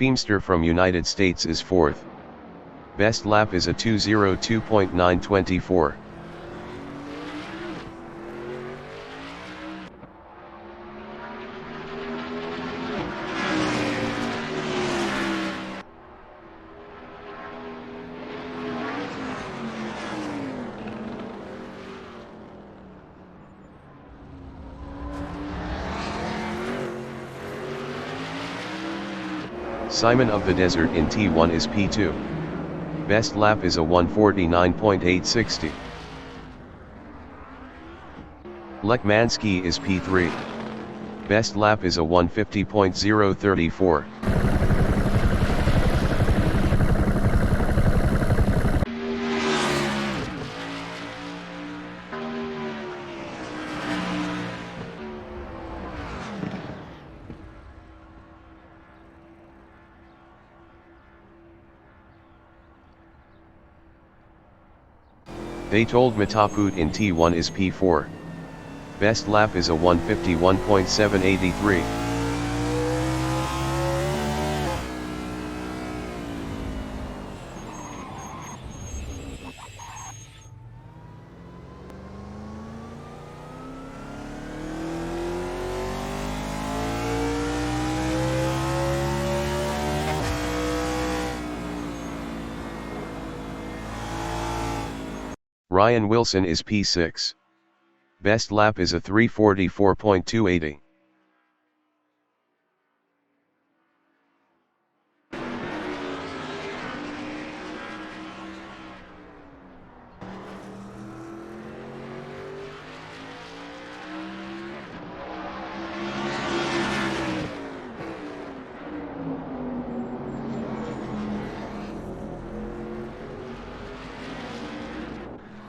Feemster from United States is 4th. Best lap is a 2:02.924. Simon of the Desert in T1 is P2. Best lap is a 1:49.860. Lekmansky is P3. Best lap is a 1:50.034. They told Mataput in T1 is P4. Best lap is a 1:51.783. Ryan Wilson is P6. Best lap is a 3:44.280.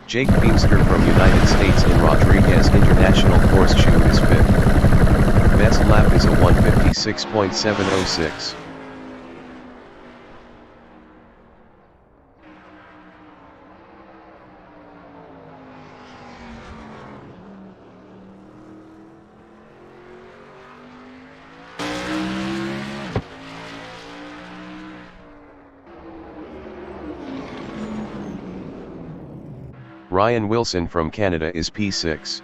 Jake Feemster from United States in Rodriguez International Horseshoe is 5th. Best lap is a 1:56.706. Ryan Wilson from Canada is P6.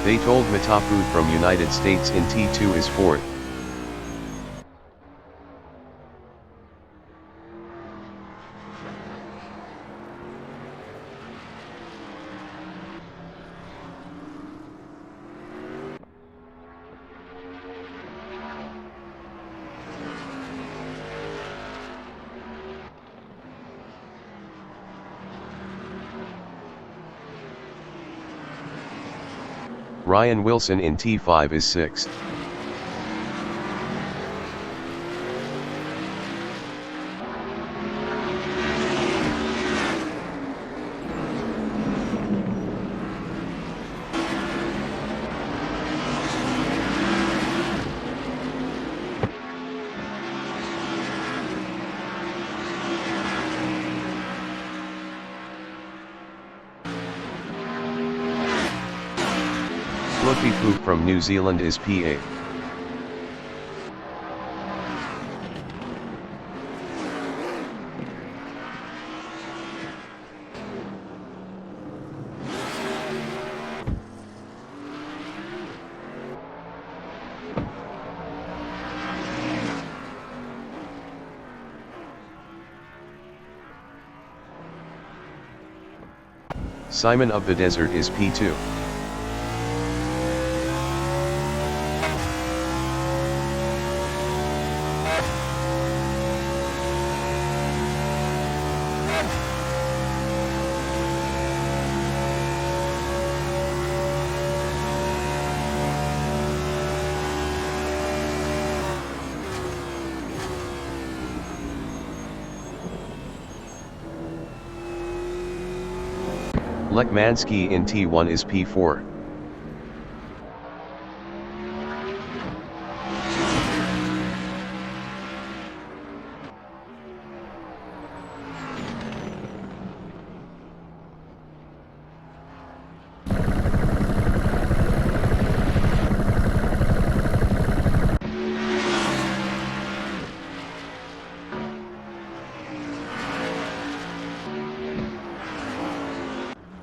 They told Mataput from United States in T2 is 4th. Ryan Wilson in T5 is 6th. Fluffy Poop from New Zealand is P8. Simon of the Desert is P2. Lekmansky in T1 is P4.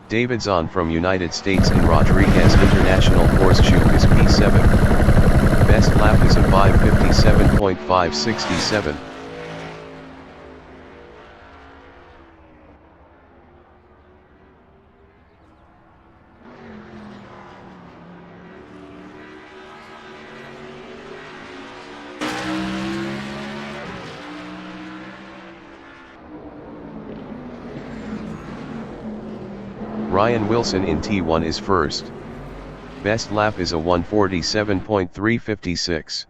Davidson from United States in Rodriguez International Horseshoe is P7. Best lap is a 5:57.567. Ryan Wilson in T1 is first. Best lap is a 1:47.356.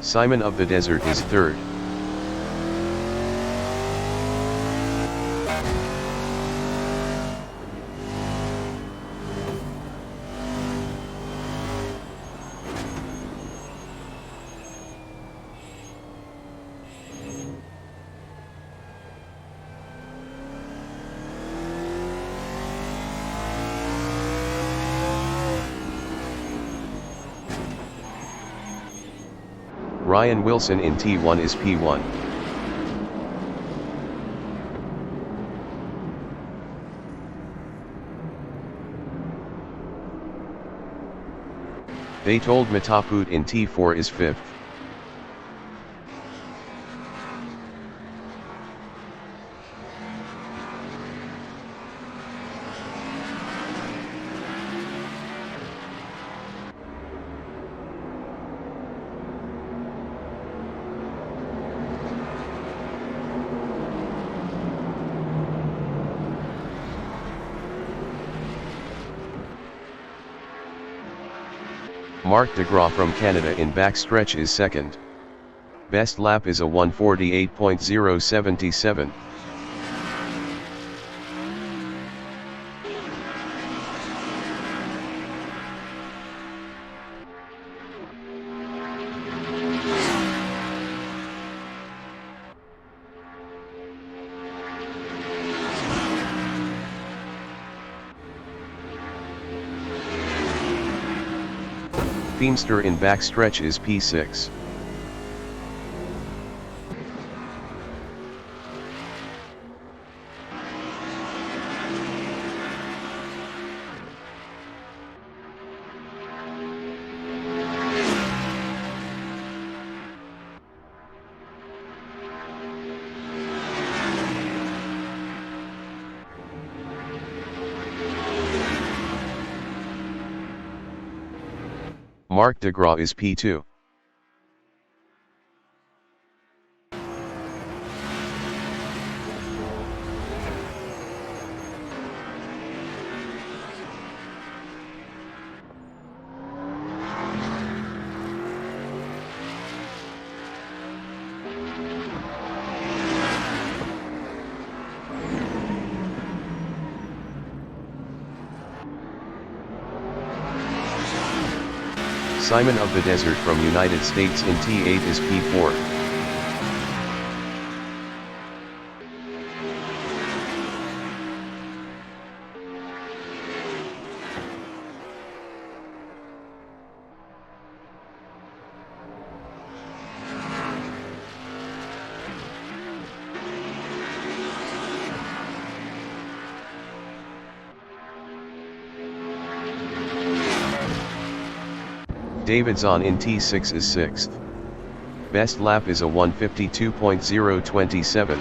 Simon of the Desert is third. Ryan Wilson in T1 is P1. Betold Mataput in T4 is 5th. Mark DeGraw from Canada in backstretch is second. Best lap is a 1:48.077. Feemster in backstretch is P6. Mark DeGraw is P2. Simon of the Desert from United States in T8 is P4. Davidson in T6 is 6th. Best lap is a 1:52.027.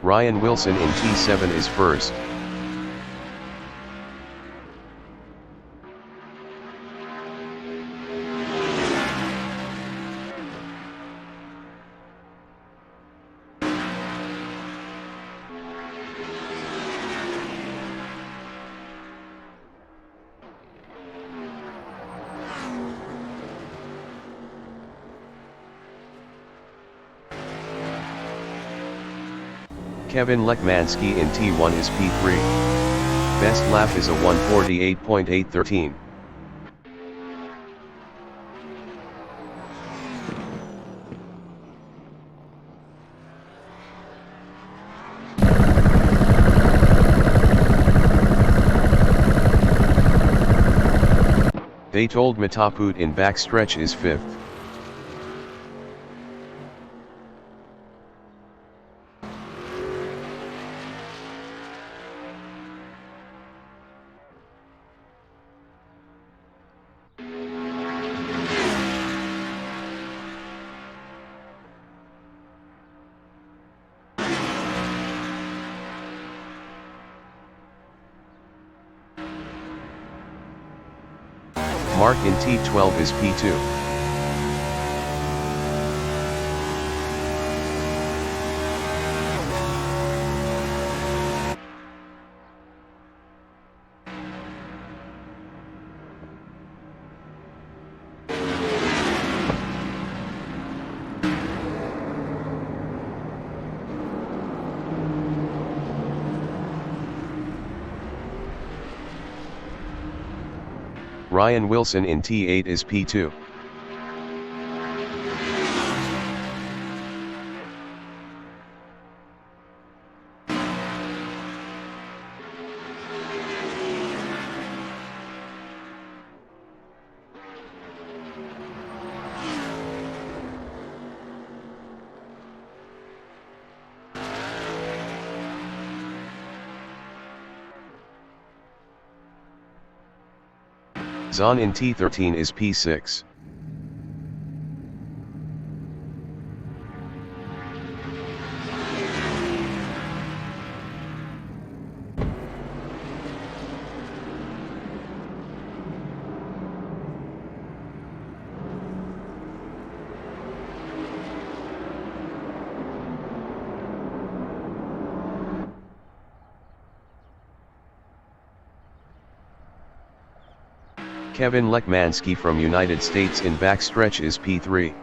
Ryan Wilson in T7 is first. Kevin Lekmanski in T1 is P3. Best lap is a 1:48.813. Daytona Mataput in backstretch is 5th. Mark in T12 is P2. Ryan Wilson in T8 is P2. Zahn in T13 is P6. Kevin Lekmanski from United States in backstretch is P3.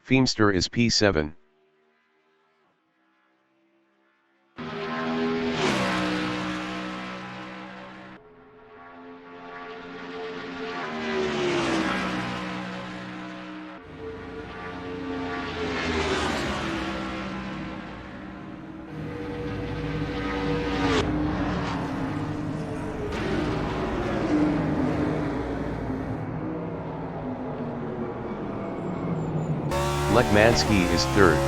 Feemster is P7. Lekmanski is third.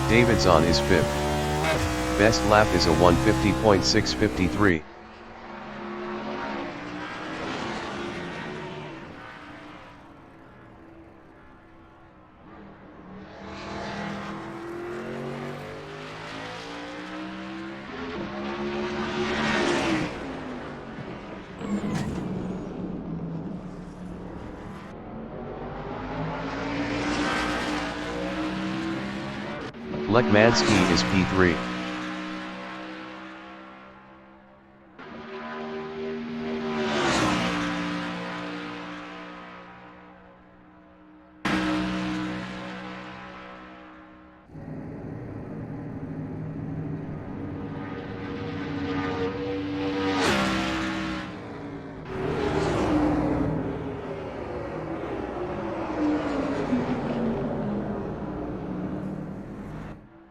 David Zahn is 5th. Best lap is a 1:50.653. Lekmanski is P3.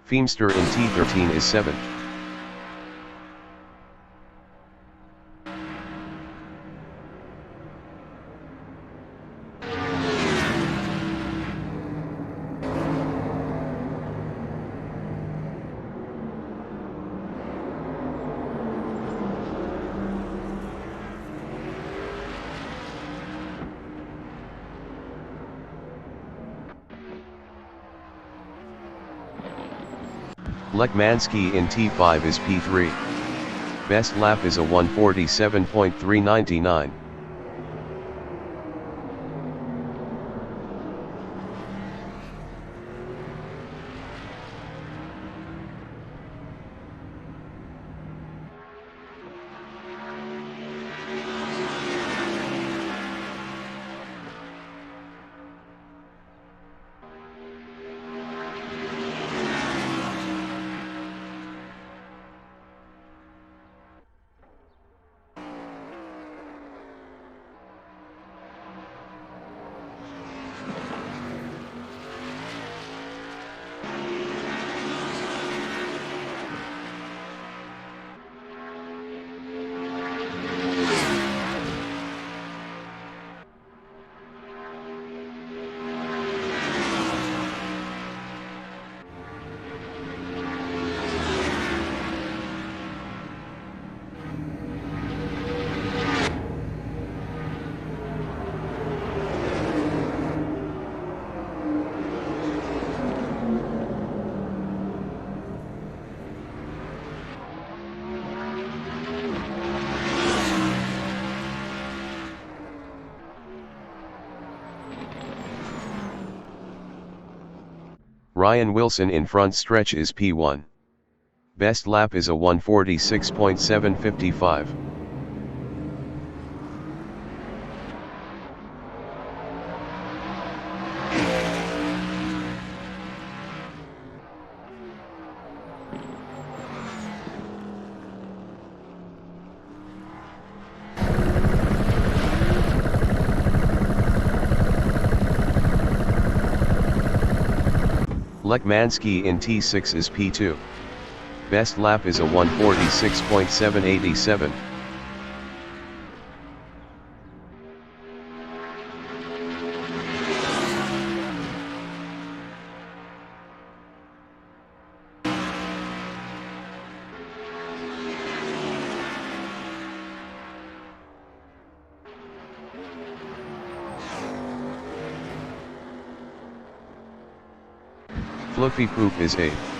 Feemster in T13 is 7th. Lekmansky in T5 is P3. Best lap is a 1:47.399. Ryan Wilson in front stretch is P1. Best lap is a 1:46.755. Lekmansky in T6 is P2. Best lap is a 1:46.787. Fluffy Poop is 8th.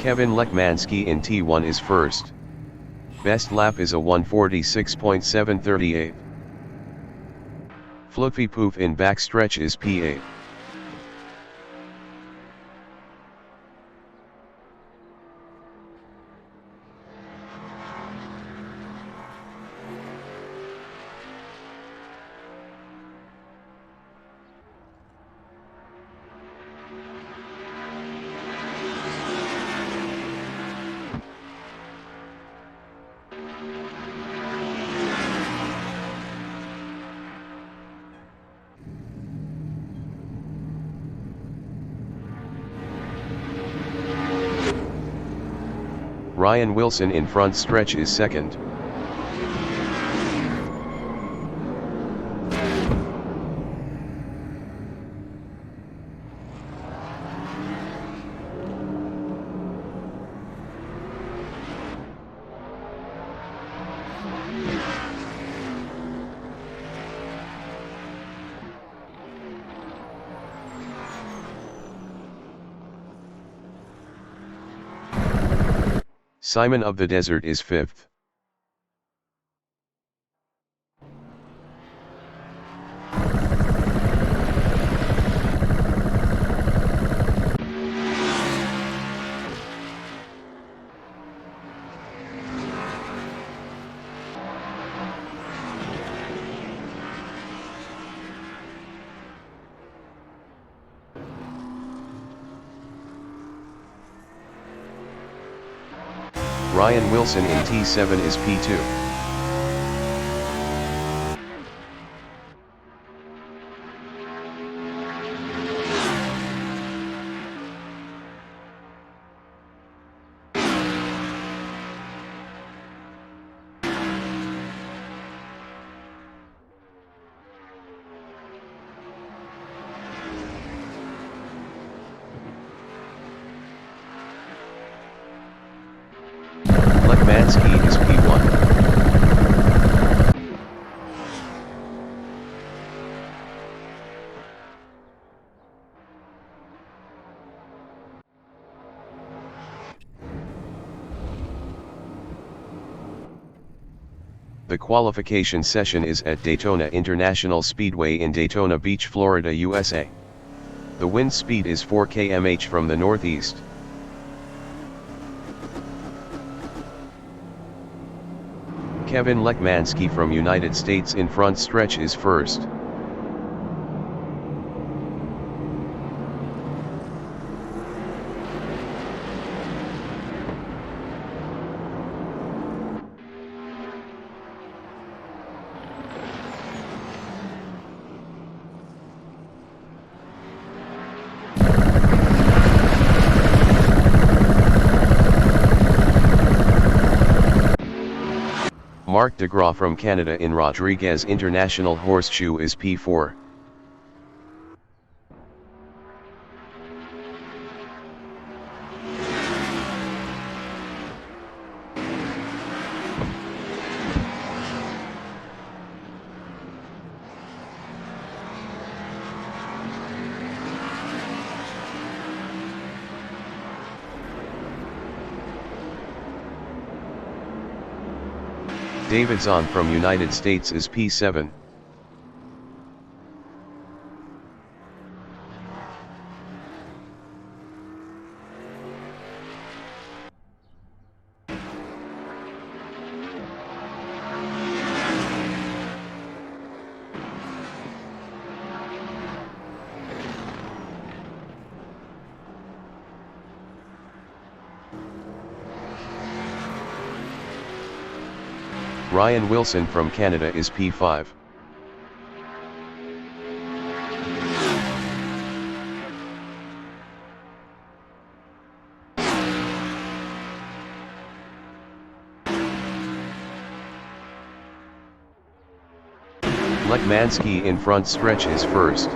Kevin Lekmansky in T1 is first. Best lap is a 1:46.738. Fluffy Poof in backstretch is P8. Ryan Wilson in front stretch is second. Simon of the Desert is fifth. Ryan Wilson in T7 is P2. Lekmansky is P1. The qualification session is at Daytona International Speedway in Daytona Beach, Florida, USA. The wind speed is 4 km/h from the northeast. Kevin Lekmansky from United States in front stretch is first. Marc DeGraw from Canada in Rodriguez International Horseshoe is P4. David Zahn from United States is P7. Ryan Wilson from Canada is P5. Lekmansky in front stretch is first.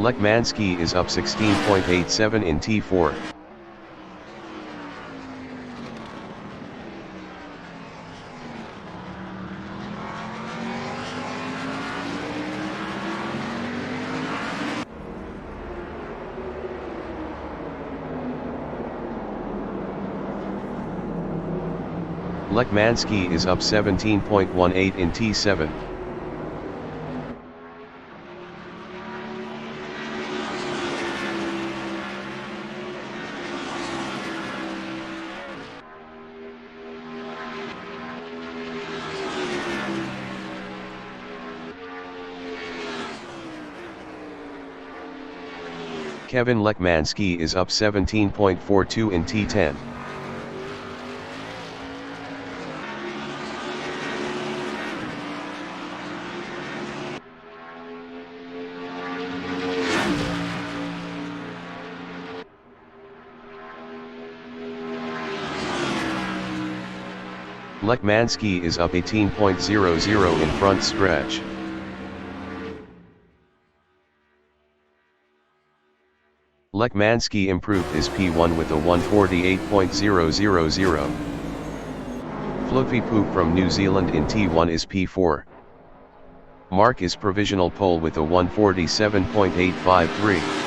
Lekmansky is up 16.87 in T4. Lekmansky is up 17.18 in T7. Kevin Lekmansky is up 17.42 in T10. Lekmansky is up 18.00 in front stretch. Lekmansky improved his P1 with a 148.000. Fluffy Poop from New Zealand in T1 is P4. Mark is provisional pole with a 147.853.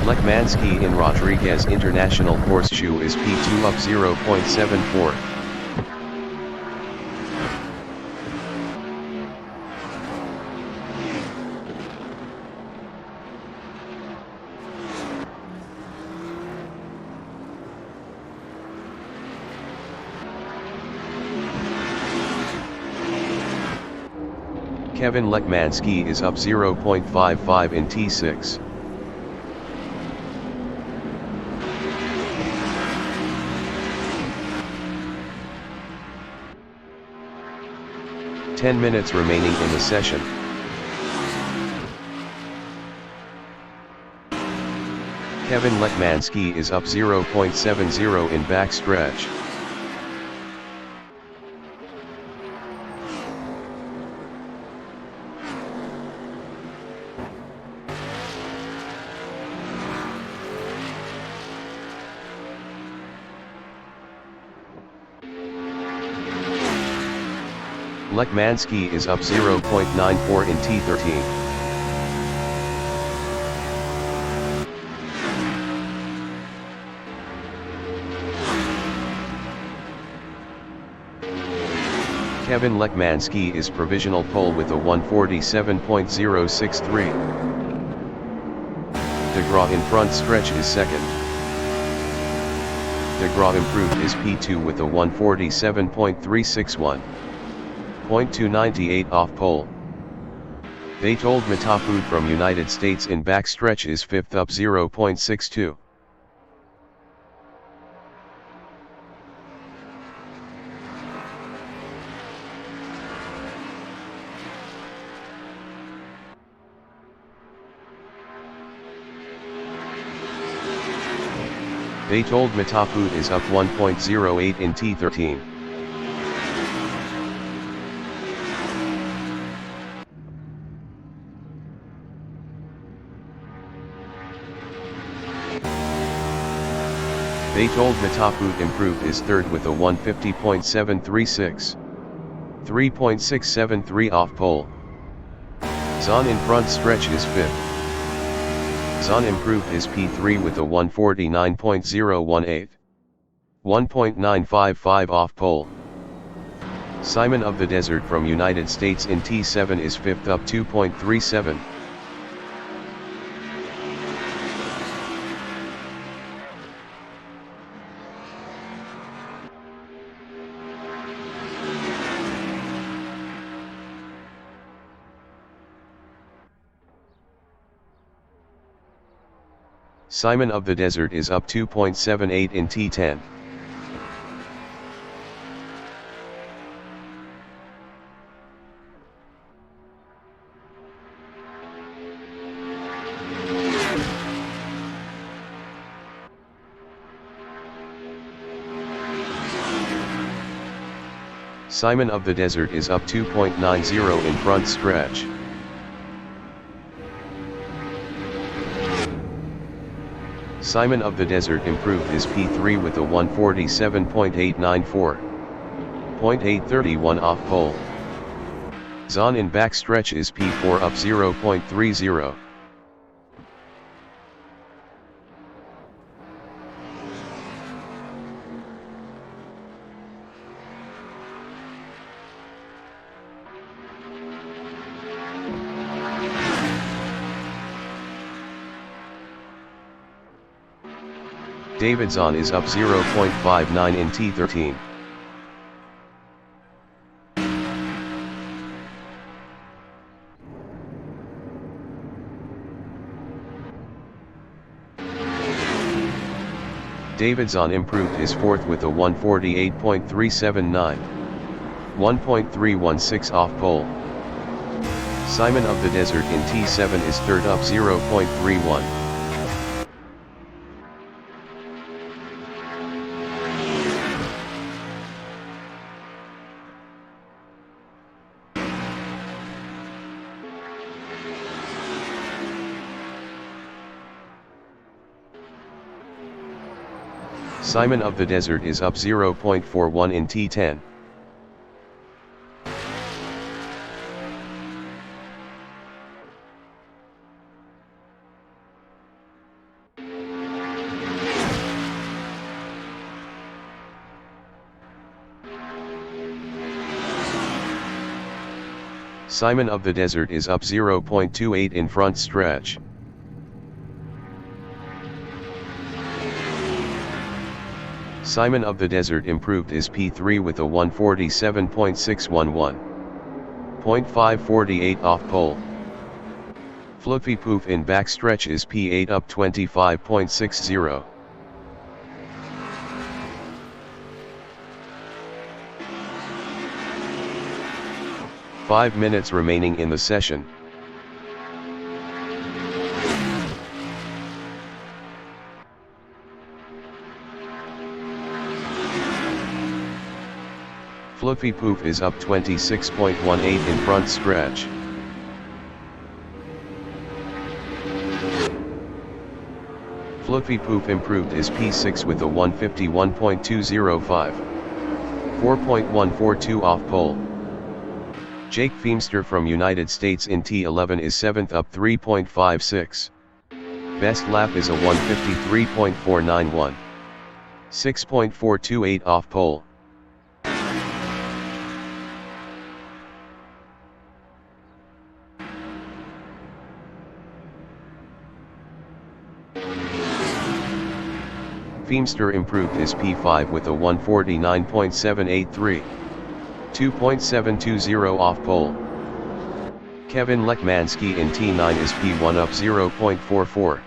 Lekmanski in Rodriguez International Horseshoe is P2 up 0.74. Kevin Lekmanski is up 0.55 in T6. Ten minutes remaining in the session. Kevin Lekmanski is up 0.70 in backstretch. Lekmanski is up 0.94 in T13. Kevin Lekmanski is provisional pole with a 147.063. DeGraw in front stretch is second. DeGraw improved his P2 with a 147.361. 0.298 off pole. Daytona Matafud from United States in backstretch is fifth up 0.62. Daytona Matafud is up 1.08 in T13. Daytona Matafud improved his third with a 150.736. 3.673 off pole. Zahn in front stretch is fifth. Zahn improved his P3 with a 149.018. 1.955 off pole. Simon of the Desert from United States in T7 is fifth up 2.37. Simon of the Desert is up 2.78 in T10. Simon of the Desert is up 2.90 in front stretch. Simon of the Desert improved his P3 with a 147.894. 0.831 off pole. Zahn in backstretch is P4 up 0.30. David Zahn is up 0.59 in T13. David Zahn improved his fourth with a 148.379. 1.316 off pole. Simon of the Desert in T7 is third up 0.31. Simon of the Desert is up 0.41 in T10. Simon of the Desert is up 0.28 in front stretch. Simon of the Desert improved is P3 with a 147.611. 0.548 off pole. Fluffy Poof in backstretch is P8 up 25.60. Five minutes remaining in the session. Fluffy Poof is up 26.18 in front stretch. Fluffy Poof improved is P6 with a 151.205. 4.142 off pole. Jake Feemster from United States in T11 is 7th up 3.56. Best lap is a 153.491. 6.428 off pole. Feemster improved his P5 with a 149.783. 2.720 off pole. Kevin Lekmanski in T9 is P1 up 0.44.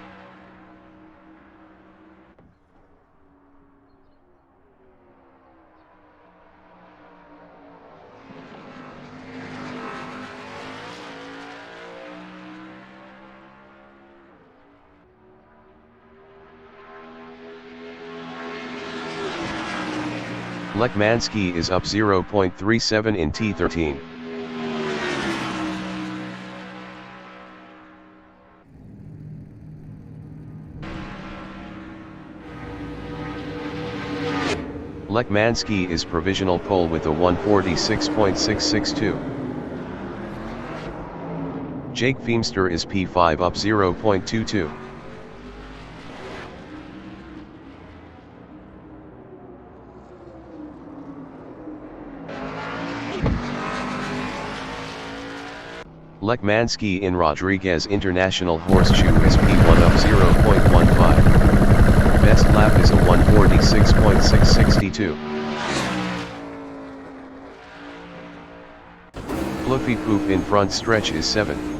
Lekmanski is up 0.37 in T13. Lekmanski is provisional pole with a 146.662. Jake Feemster is P5 up 0.22. Lekmanski in Rodriguez International Horseshoe is P1 up 0.15. Best lap is a 146.662. Fluffy Poof in front stretch is 7.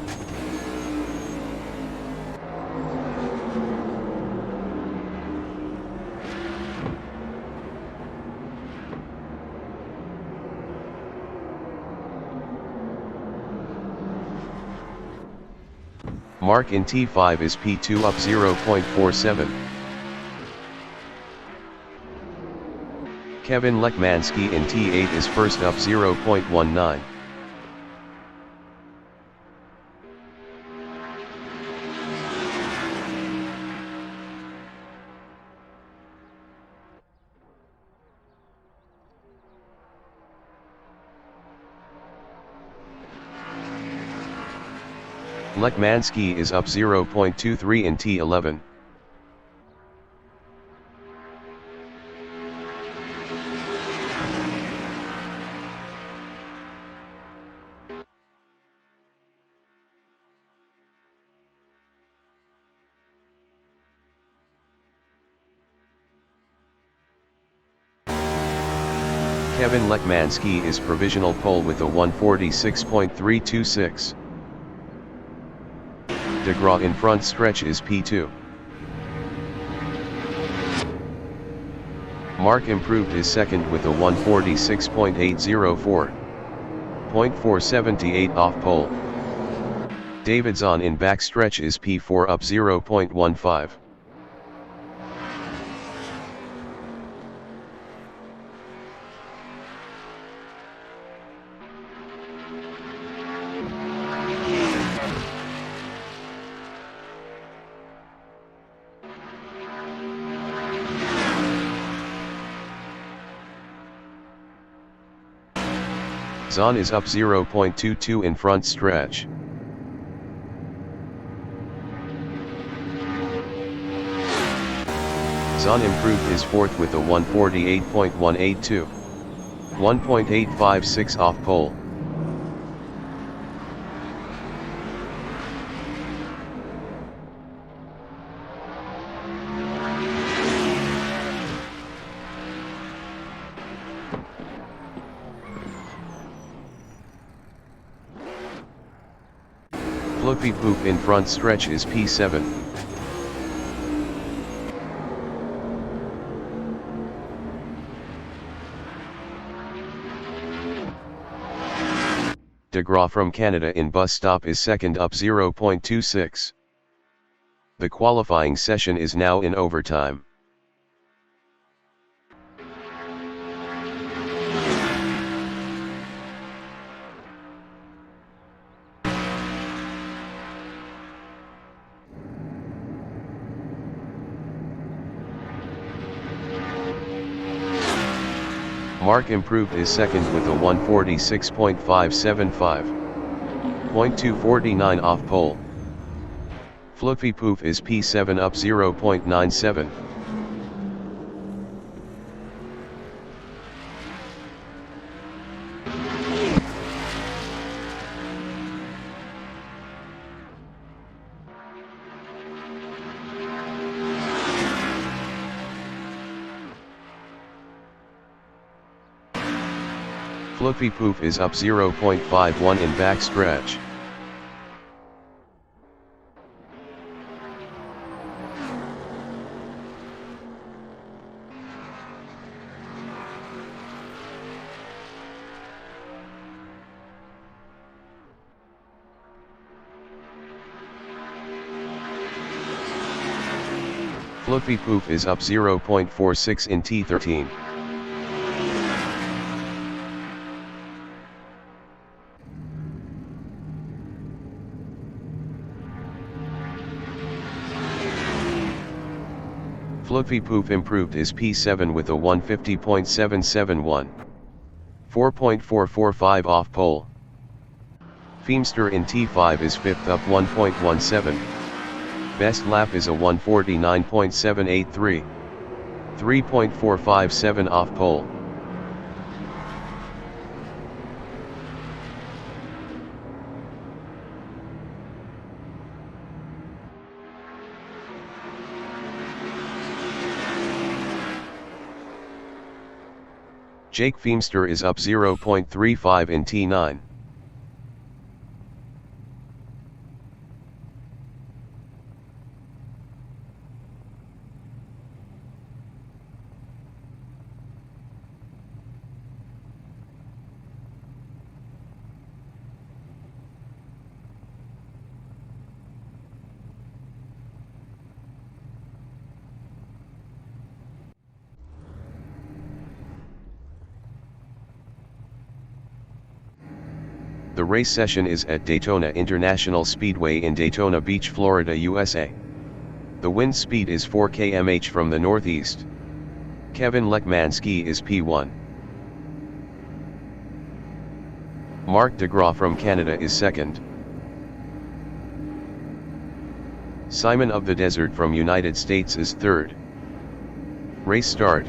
Mark in T5 is P2 up 0.47. Kevin Lekmanski in T8 is first up 0.19. Lekmanski is up 0.23 in T11. Kevin Lekmanski is provisional pole with a 146.326. DeGraw in front stretch is P2. Mark improved his second with a 146.804. 0.478 off pole. Davidson in backstretch is P4 up 0.15. Zahn is up 0.22 in front stretch. Zahn improved his fourth with a 148.182. 1.856 off pole. Flippy poop in front stretch is P7. DeGraw from Canada in bus stop is second up 0.26. The qualifying session is now in overtime. Mark improved his second with a 146.575. 0.249 off pole. Fluffy Poof is P7 up 0.97. Fluffy Poof is up 0.51 in backstretch. Fluffy Poof is up 0.46 in T13. Fluffy Poof improved his P7 with a 150.771. 4.445 off pole. Feemster in T5 is fifth up 1.17. Best lap is a 149.783. 3.457 off pole. Jake Feemster is up 0.35 in T9. The race session is at Daytona International Speedway in Daytona Beach, Florida, USA. The wind speed is 4 km/h from the northeast. Kevin Lekmanski is P1. Mark DeGraw from Canada is second. Simon of the Desert from United States is third. Race start.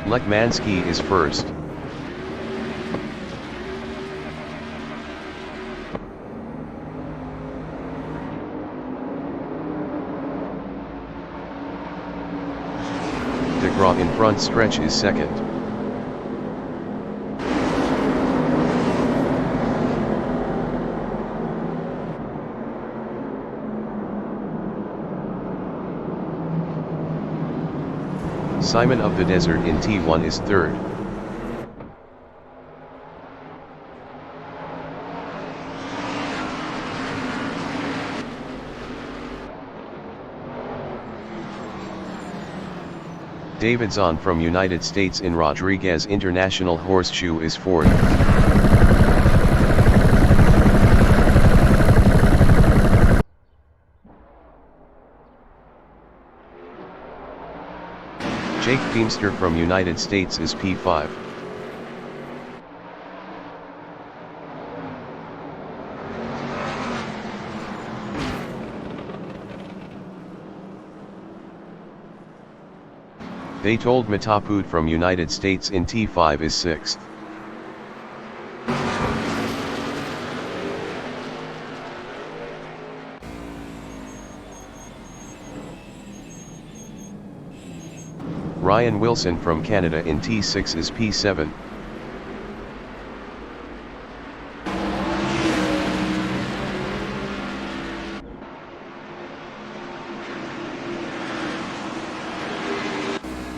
Lekmanski is first. DeGraw in front stretch is second. Simon of the Desert in T1 is third. David Zahn from United States in Rodriguez International Horseshoe is fourth. Jake Feemster from United States is P5. Daytona Matapud from United States in T5 is 6th. Ryan Wilson from Canada in T6 is P7.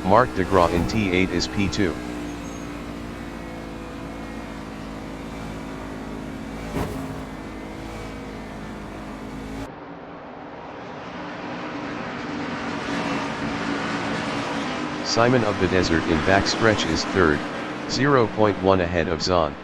Mark DeGraw in T8 is P2. Simon of the Desert in backstretch is 3rd, 0.1 ahead of Zahn.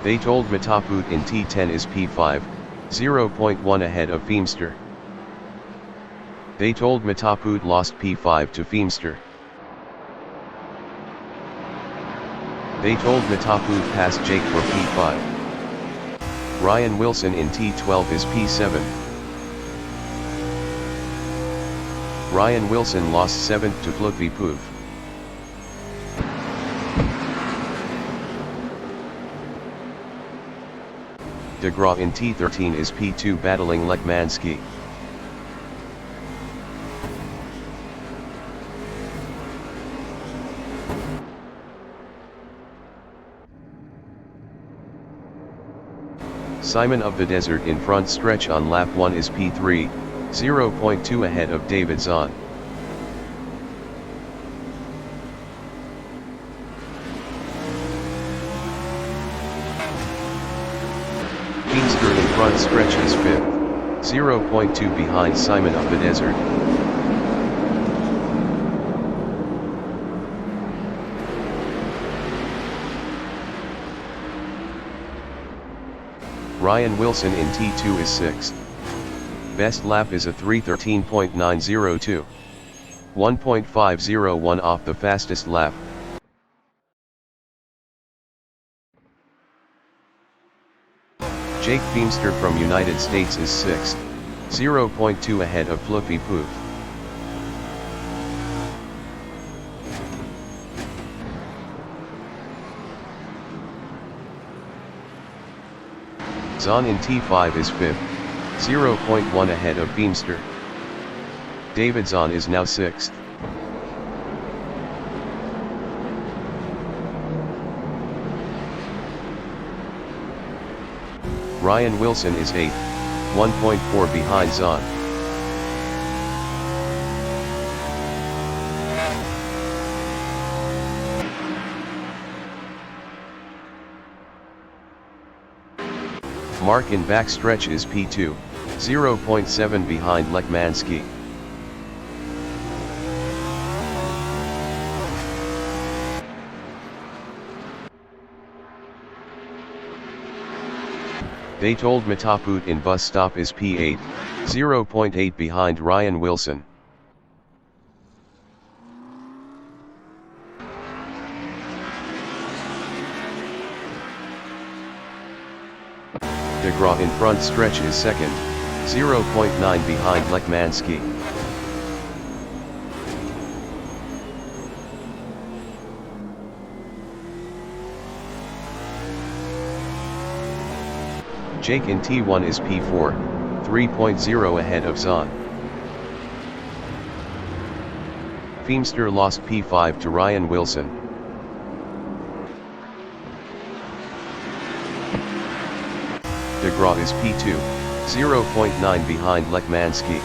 Daytona Matapud in T10 is P5, 0.1 ahead of Feemster. Daytona Matapud lost P5 to Feemster. Daytona Matapud passed Jake for P5. Ryan Wilson in T12 is P7. Ryan Wilson lost 7th to Plutvi Puv. DeGraw in T13 is P2 battling Lekmansky. Simon of the Desert in front stretch on lap 1 is P3, 0.2 ahead of David Zahn. Feemster in front stretch is 5th, 0.2 behind Simon of the Desert. Ryan Wilson in T2 is 6th. Best lap is a 3:13.902. 1.501 off the fastest lap. Jake Feemster from United States is 6th, 0.2 ahead of Plutvi Puv. Zahn in T5 is 5th, 0.1 ahead of Feemster. David Zahn is now 6th. Ryan Wilson is 8th, 1.4 behind Zahn. Mark in backstretch is P2, 0.7 behind Lekmansky. Daytona Matapud in bus stop is P8, 0.8 behind Ryan Wilson. DeGraw in front stretch is 2nd, 0.9 behind Lekmansky. Jake in T1 is P4, 3.0 ahead of Zahn. Feemster lost P5 to Ryan Wilson. DeGraw is P2, 0.9 behind Lekmansky.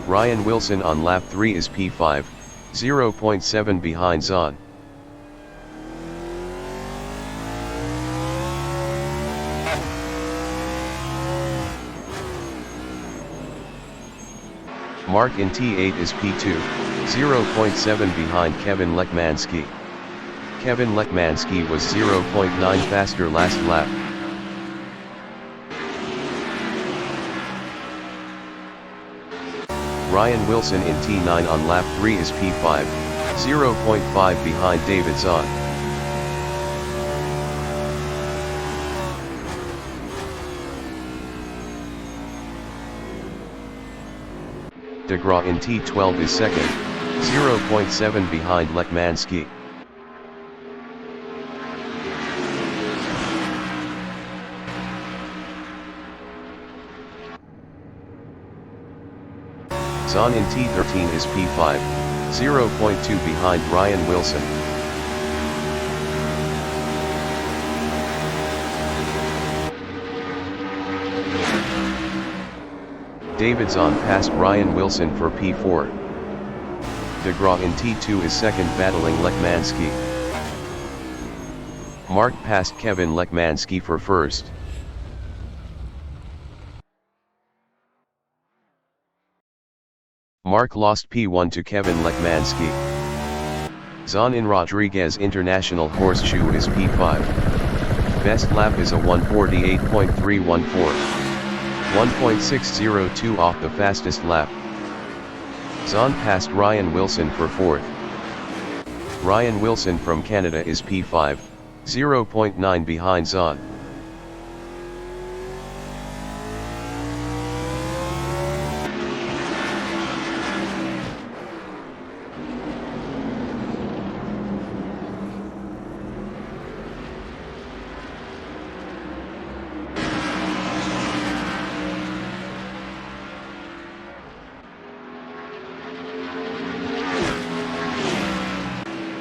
Ryan Wilson on lap 3 is P5, 0.7 behind Zahn. Mark in T8 is P2, 0.7 behind Kevin Lekmansky. Kevin Lekmansky was 0.9 faster last lap. Ryan Wilson in T9 on lap 3 is P5, 0.5 behind David Zahn. DeGraw in T12 is second, 0.7 behind Lekmanski. Zahn in T13 is P5, 0.2 behind Ryan Wilson. David Zahn passed Ryan Wilson for P4. DeGraw in T2 is second, battling Lekmanski. Mark passed Kevin Lekmanski for first. Mark lost P1 to Kevin Lekmanski. Zahn in Rodriguez International Horseshoe is P5. Best lap is a 1:48.314. 1.602 off the fastest lap. Zahn passed Ryan Wilson for fourth. Ryan Wilson from Canada is P5, 0.9 behind Zahn.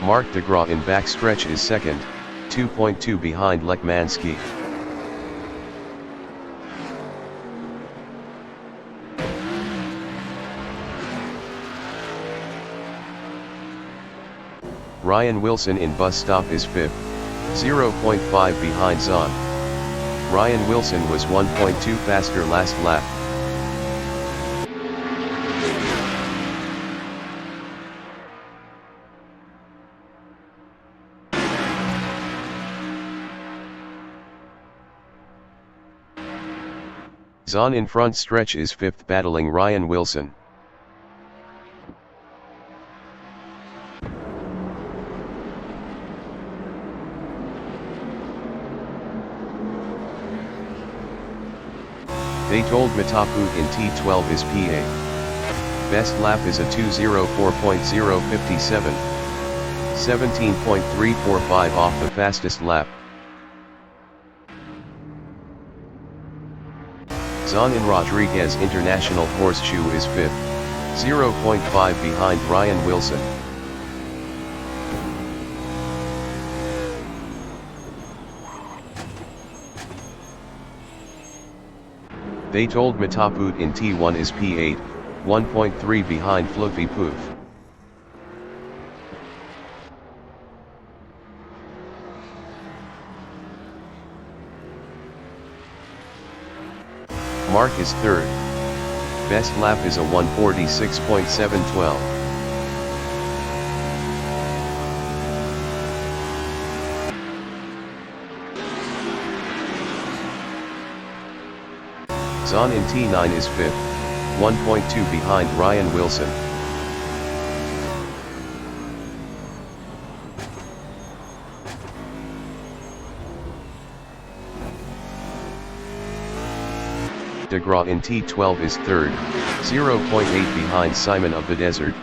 Mark DeGraw in backstretch is second, 2.2 behind Lekmanski. Ryan Wilson in bus stop is fifth, 0.5 behind Zahn. Ryan Wilson was 1.2 faster last lap. Zahn in front stretch is fifth, battling Ryan Wilson. Daytona Mataput in T12 is P8. Best lap is a 2:04.057. 17.345 off the fastest lap. Zahn in Rodriguez International Horseshoe is fifth, 0.5 behind Ryan Wilson. Daytona Mataput in T1 is P8, 1.3 behind Fluffy Poof. Mark is third. Best lap is a 1:46.712. Zahn in T9 is fifth, 1.2 behind Ryan Wilson. DeGraw in T12 is third, 0.8 behind Simon of the Desert.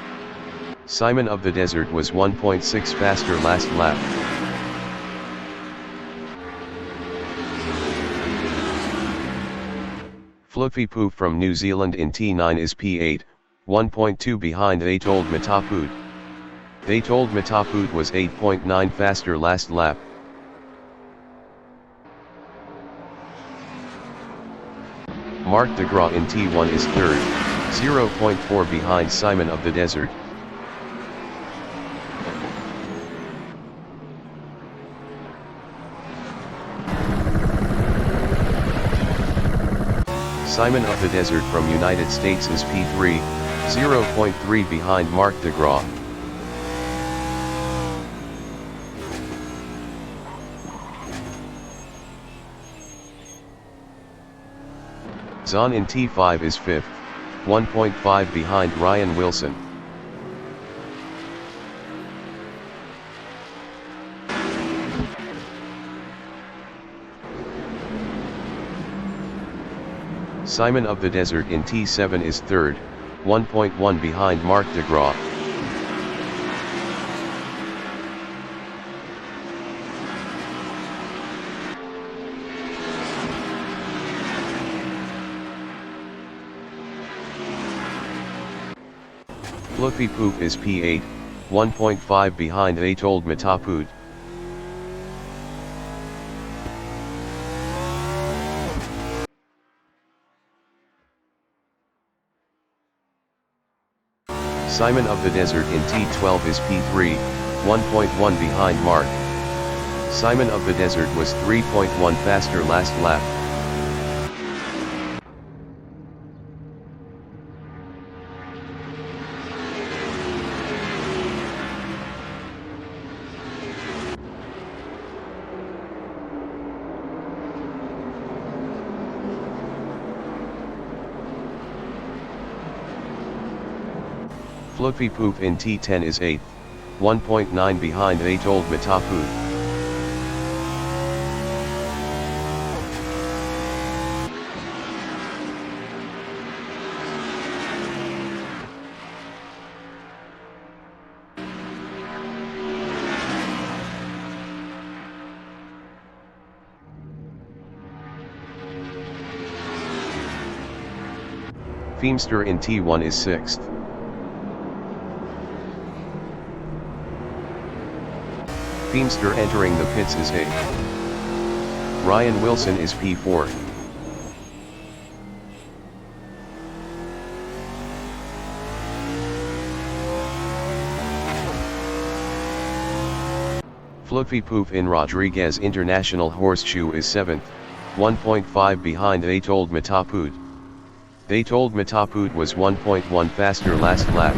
Simon of the Desert was 1.6 faster last lap. Fluffy Poof from New Zealand in T9 is P8, 1.2 behind Daytona Mataput. Daytona Mataput was 8.9 faster last lap. Mark DeGraw in T1 is third, 0.4 behind Simon of the Desert. Simon of the Desert from United States is P3, 0.3 behind Mark DeGraw. Zahn in T5 is fifth, 1.5 behind Ryan Wilson. Simon of the Desert in T7 is third, 1.1 behind Mark DeGraw. Fluffy Poop is P8, 1.5 behind Atold Matapud. Simon of the Desert in T12 is P3, 1.1 behind Mark. Simon of the Desert was 3.1 faster last lap. Fluffy Poop in T10 is 8th, 1.9 behind Atold Matapud. Feemster in T1 is 6th. Feemster entering the pits is 8th. Ryan Wilson is P4. Fluffy Poof in Rodriguez International Horseshoe is 7th, 1.5 behind Atold Matapud. Atold Matapud was 1.1 faster last lap.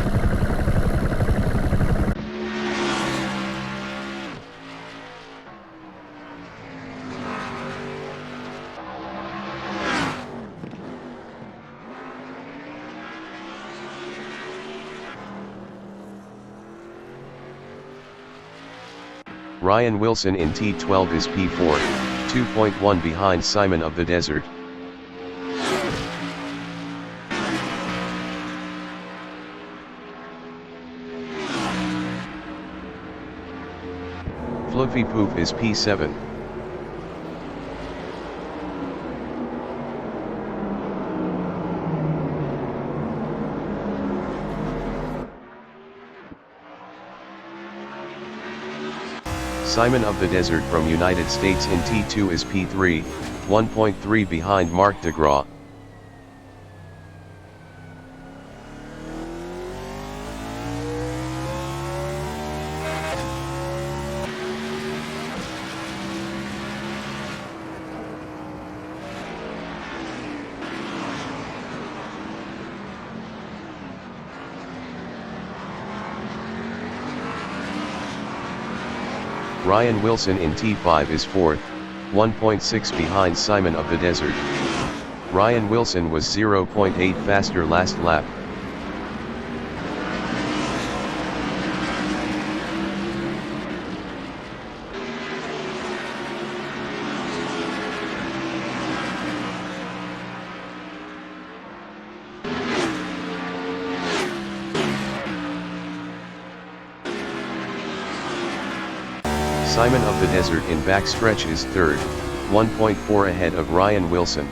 Ryan Wilson in T12 is P4, 2.1 behind Simon of the Desert. Fluffy Poof is P7. Simon of the Desert from United States in T2 is P3, 1.3 behind Mark DeGraw. Ryan Wilson in T5 is 4th, 1.6 behind Simon of the Desert. Ryan Wilson was 0.8 faster last lap. Simon of the Desert in backstretch is 3rd, 1.4 ahead of Ryan Wilson.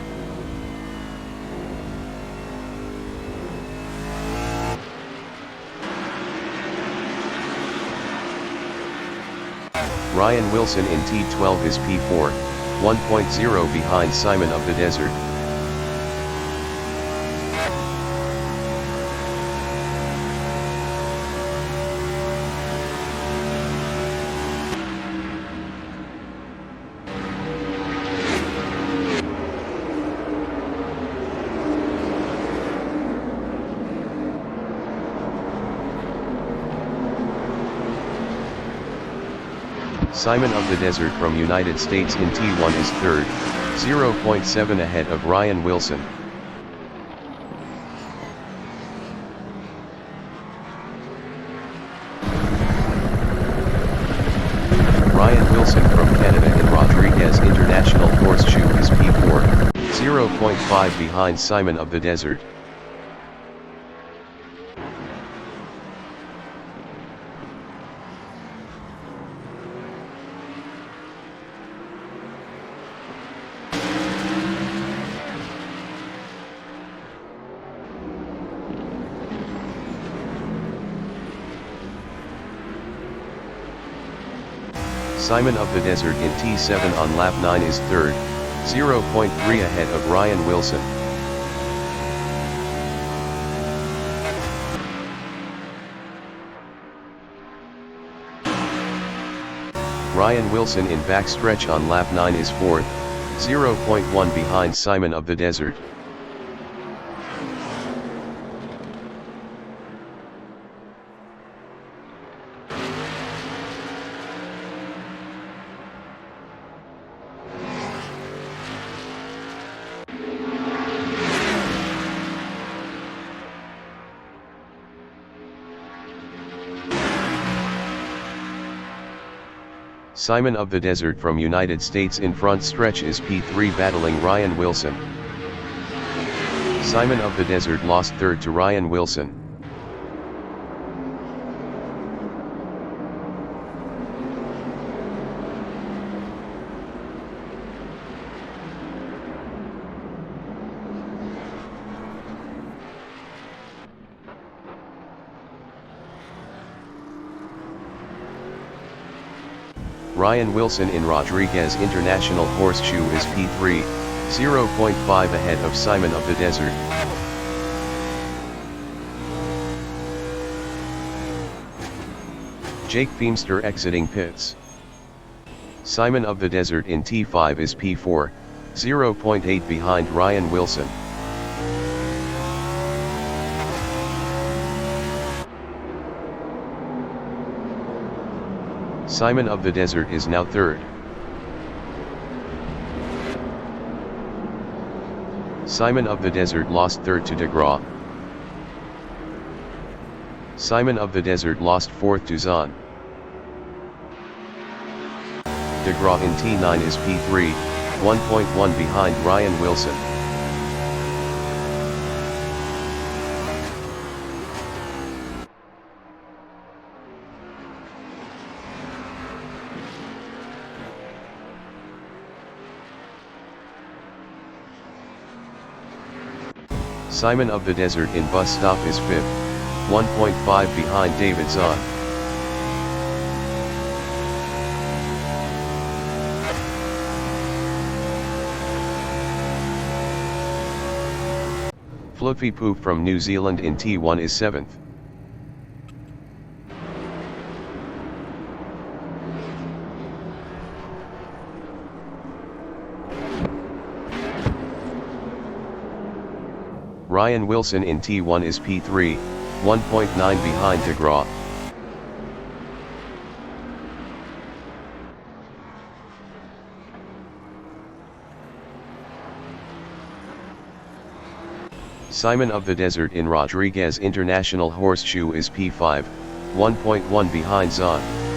Ryan Wilson in T12 is P4, 1.0 behind Simon of the Desert. Simon of the Desert from United States in T1 is 3rd, 0.7 ahead of Ryan Wilson. International Horseshoe is P4, 0.5 behind Simon of the Desert. Simon of the Desert in T7 on lap 9 is third, 0.3 ahead of Ryan Wilson. Ryan Wilson in backstretch on lap 9 is fourth, 0.1 behind Simon of the Desert. Simon of the Desert from United States in front stretch is P3 battling Ryan Wilson. Simon of the Desert lost third to Ryan Wilson. Ryan Wilson in Rodriguez International Horseshoe is P3, 0.5 ahead of Simon of the Desert. Jake Feemster exiting pits. Simon of the Desert in T5 is P4, 0.8 behind Ryan Wilson. Simon of the Desert is now third. Simon of the Desert lost third to DeGraw. Simon of the Desert lost fourth to Zahn. DeGraw in T9 is P3, 1.1 behind Ryan Wilson. Simon of the Desert in bus stop is fifth, 1.5 behind David Zahn. Fluffy Poop from New Zealand in T1 is seventh. Ryan Wilson in T1 is P3, 1.9 behind DeGraw. Simon of the Desert in Rodriguez International Horseshoe is P5, 1.1 behind Zahn.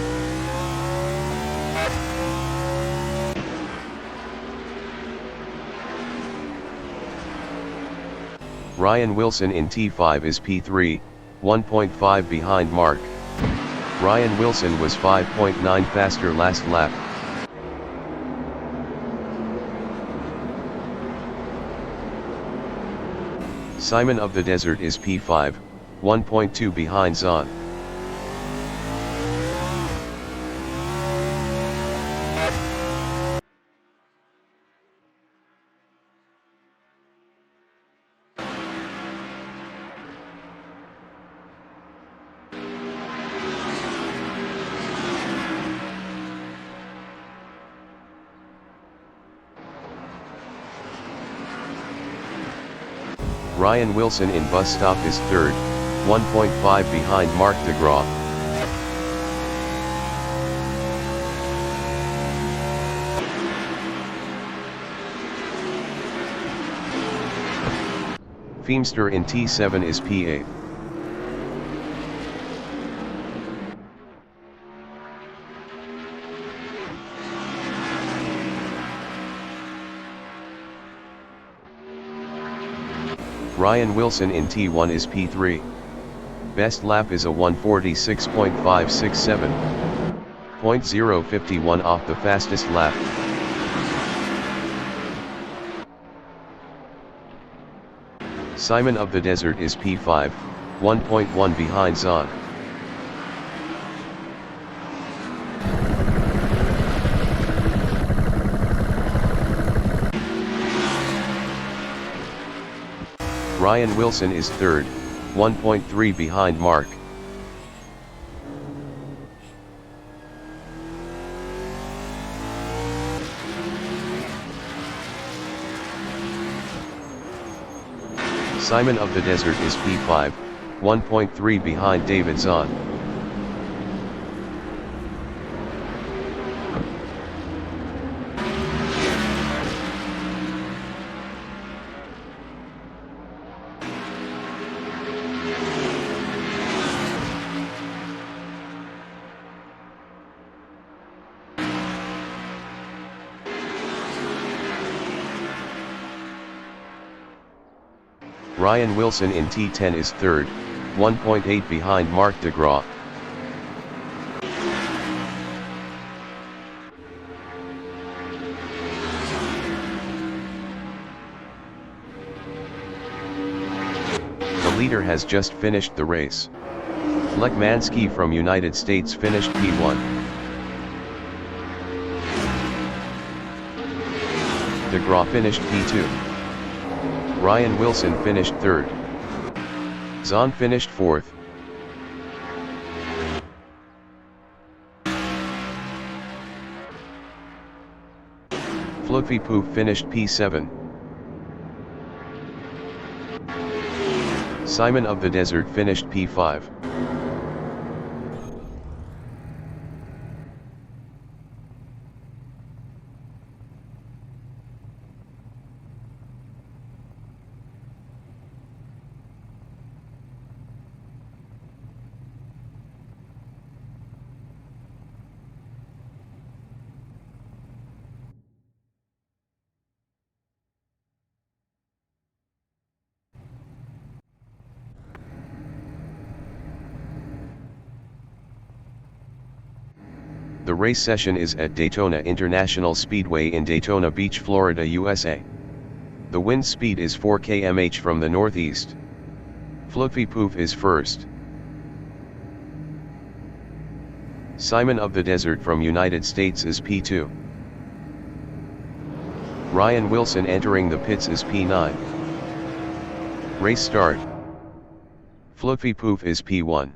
Ryan Wilson in T5 is P3, 1.5 behind Mark. Ryan Wilson was 5.9 faster last lap. Simon of the Desert is P5, 1.2 behind Zahn. Ryan Wilson in bus stop is third, 1.5 behind Mark DeGraw. Feemster in T7 is P8. Ryan Wilson in T1 is P3. Best lap is a 146.567. .051 off the fastest lap. Simon of the Desert is P5, 1.1 behind Zahn. Ryan Wilson is third, 1.3 behind Mark. Simon of the Desert is P5, 1.3 behind David Zahn. Ryan Wilson in T10 is third, 1.8 behind Mark DeGraw. The leader has just finished the race. Lekmanski from United States finished P1. DeGraw finished P2. Ryan Wilson finished third. Zahn finished fourth. Fluffy Poof finished P7. Simon of the Desert finished P5. The race session is at Daytona International Speedway in Daytona Beach, Florida, USA. The wind speed is 4 km/h from the northeast. Fluffy Poof is first. Simon of the Desert from United States is P2. Ryan Wilson entering the pits is P9. Race start. Fluffy Poof is P1.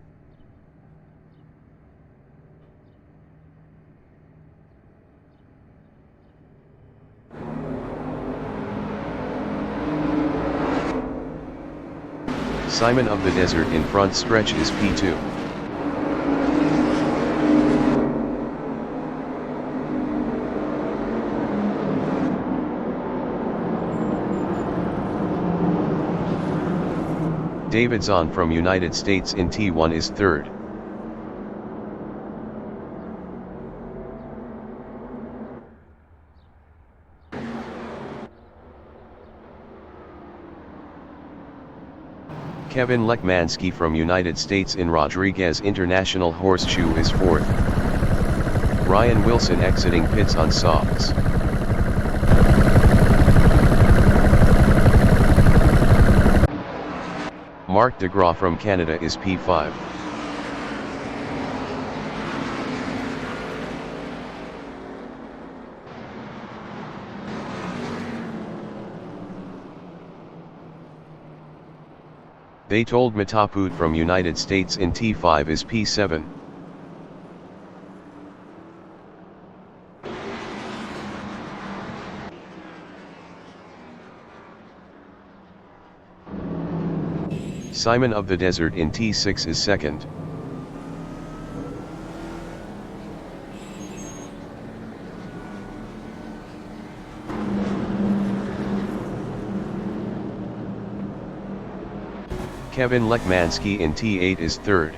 Simon of the Desert in front stretch is P2. David Zahn from United States in T1 is third. Kevin Lekmanski from United States in Rodriguez International Horseshoe is fourth. Ryan Wilson exiting pits on softs. Mark DeGraw from Canada is P5. They told Mataput from United States in T5 is P7. Simon of the Desert in T6 is second. Kevin Lekmanski in T8 is third.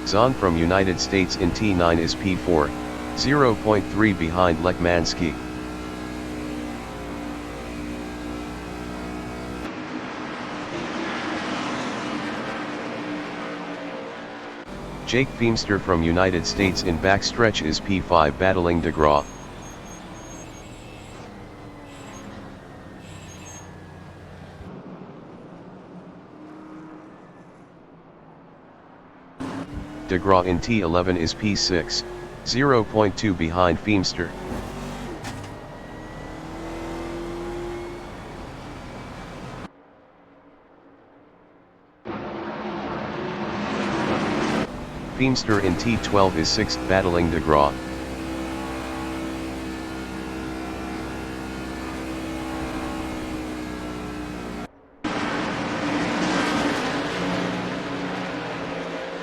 Zahn from United States in T9 is P4, 0.3 behind Lekmansky. Jake Feemster from United States in backstretch is P5 battling DeGraw. DeGraw in T11 is P6, 0.2 behind Feemster. Feemster in T12 is 6th battling DeGraw.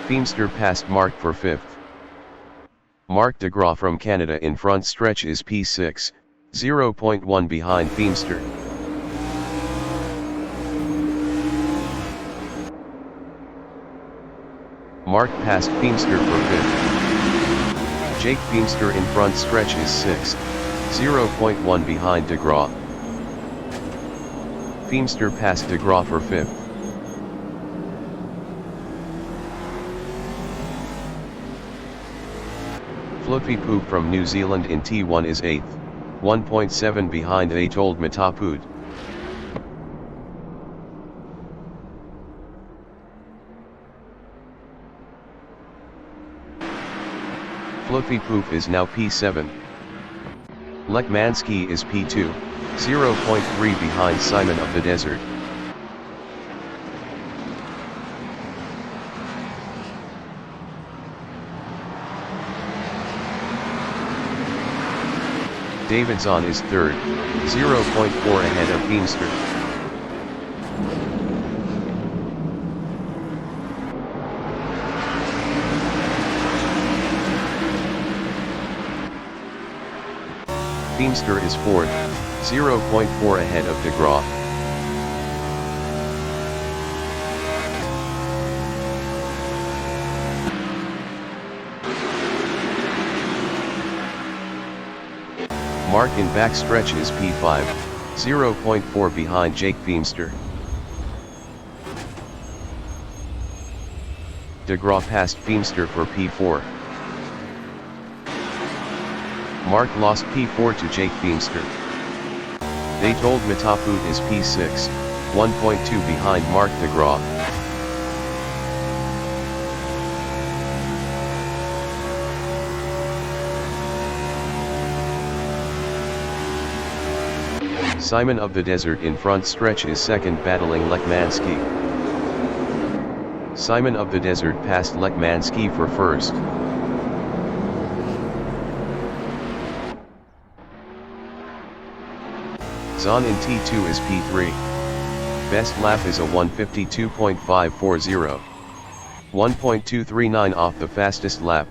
Feemster passed Mark for 5th. Mark DeGraw from Canada in front stretch is P6, 0.1 behind Feemster. Mark passed Feemster for 5th. Jake Feemster in front stretch is 6th, 0.1 behind DeGraw. Feemster passed DeGraw for 5th. Fluffy Poop from New Zealand in T1 is 8th, 1.7 behind Atold Matapud. Fluffy Poop is now P7. Lekmansky is P2, 0.3 behind Simon of the Desert. David Zahn is 3rd, 0.4 ahead of Feemster. Feemster is 4th, 0.4 ahead of DeGraw. Mark in backstretch is P5, 0.4 behind Jake Feemster. DeGraw passed Feemster for P4. Mark lost P4 to Jake Feemster. Atold Matapud is P6, 1.2 behind Mark DeGraw. Simon of the Desert in front stretch is 2nd battling Lekmansky. Simon of the Desert passed Lekmansky for 1st. Zahn in T2 is P3. Best lap is a 1:52.540. 1.239 off the fastest lap.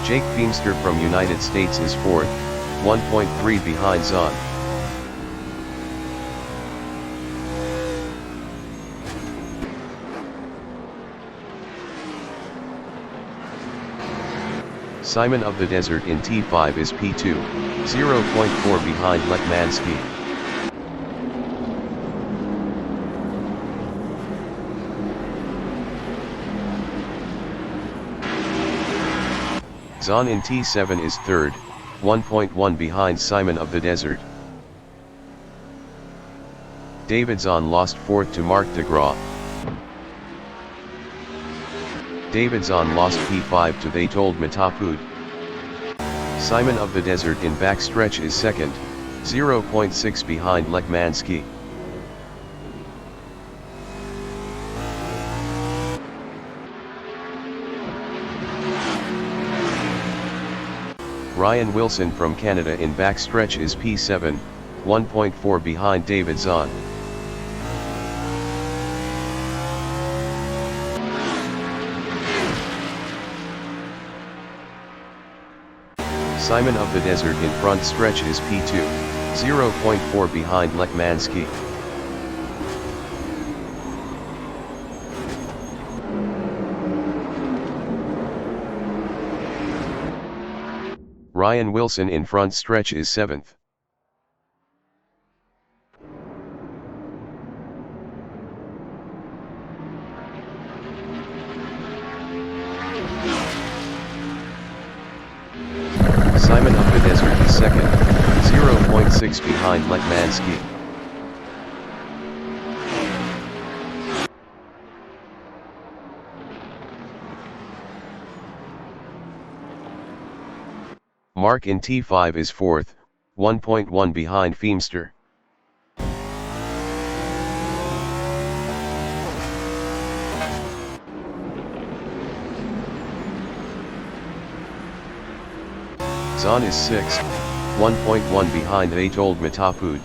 Jake Feemster from United States is 4th, 1.3 behind Zahn. Simon of the Desert in T5 is P2, 0.4 behind Lekmansky. Zahn in T7 is 3rd, 1.1 behind Simon of the Desert. David Zahn lost 4th to Mark DeGraw. David Zahn lost P5 to Atold Matapud. Simon of the Desert in backstretch is 2nd, 0.6 behind Lekmansky. Ryan Wilson from Canada in backstretch is P7, 1.4 behind David Zahn. Simon of the Desert in front stretch is P2, 0.4 behind Lekmansky. Ryan Wilson in front stretch is 7th. Simon of the Desert is 2nd, 0.6 behind Lekmanski. Mark in T5 is 4th, 1.1 behind Feemster. Zahn is 6th, 1.1 behind Atold Matapud.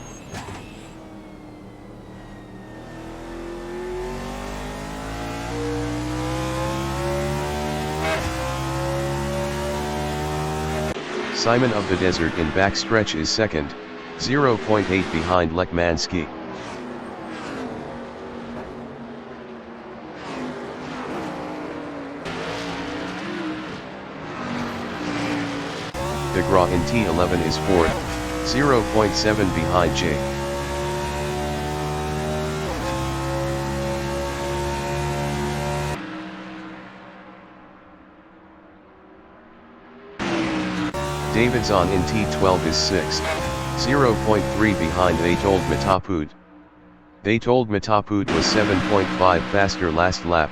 Simon of the Desert in backstretch is 2nd, 0.8 behind Lekmanski. DeGraw in T11 is 4th, 0.7 behind Jake. David Zahn in T12 is 6th, 0.3 behind Atold Matapud. Atold Matapud was 7.5 faster last lap.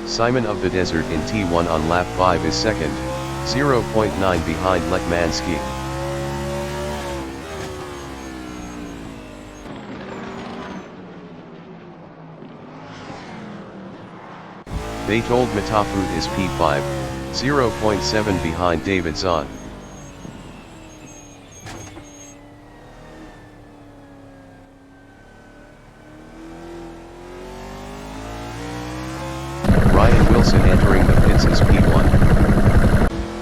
Simon of the Desert in T1 on lap 5 is 2nd, 0.9 behind Lekmanski. Atold Matapud is P5, 0.7 behind David Zahn. Ryan Wilson entering the pits is P1.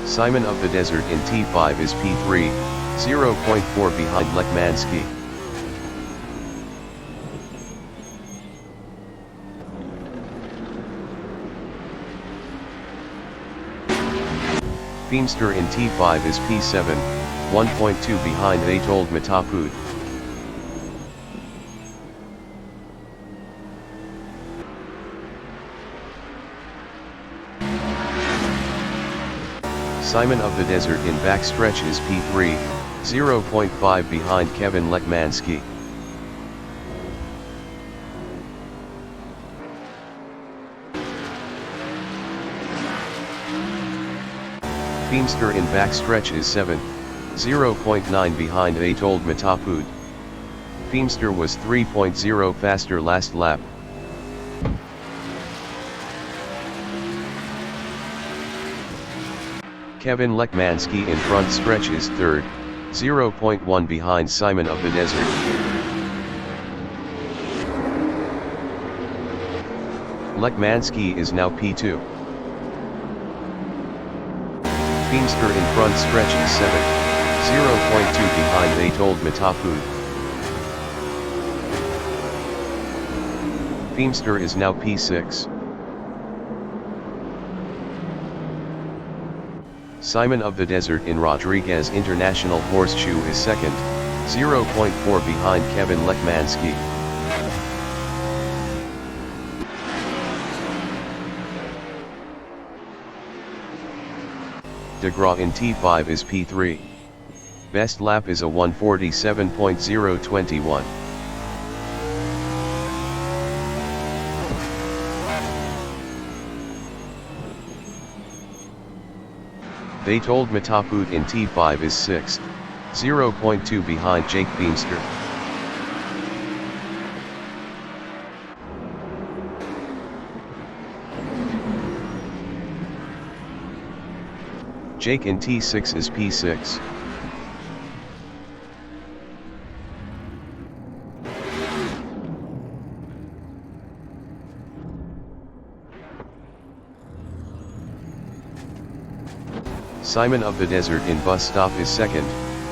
Simon of the Desert in T5 is P3, 0.4 behind Lekmanski. Feemster in T5 is P7, 1.2 behind Atold Matapud. Simon of the Desert in backstretch is P3, 0.5 behind Kevin Lekmanski. Feemster in backstretch is 7th, 0.9 behind Atold Matapud. Feemster was 3.0 faster last lap. Kevin Lekmanski in front stretch is 3rd, 0.1 behind Simon of the Desert. Lekmanski is now P2. Feemster in front stretch is 7th, 0.2 behind Atold Matapud. Feemster is now P6. Simon of the Desert in Rodriguez International Horseshoe is 2nd, 0.4 behind Kevin Lekmanski. DeGraw in T5 is P3. Best lap is a 1:47.021. Atold Matapud in T5 is 6th, 0.2 behind Jake Feemster. Jake in T6 is P6. Simon of the Desert in bus stop is 2nd,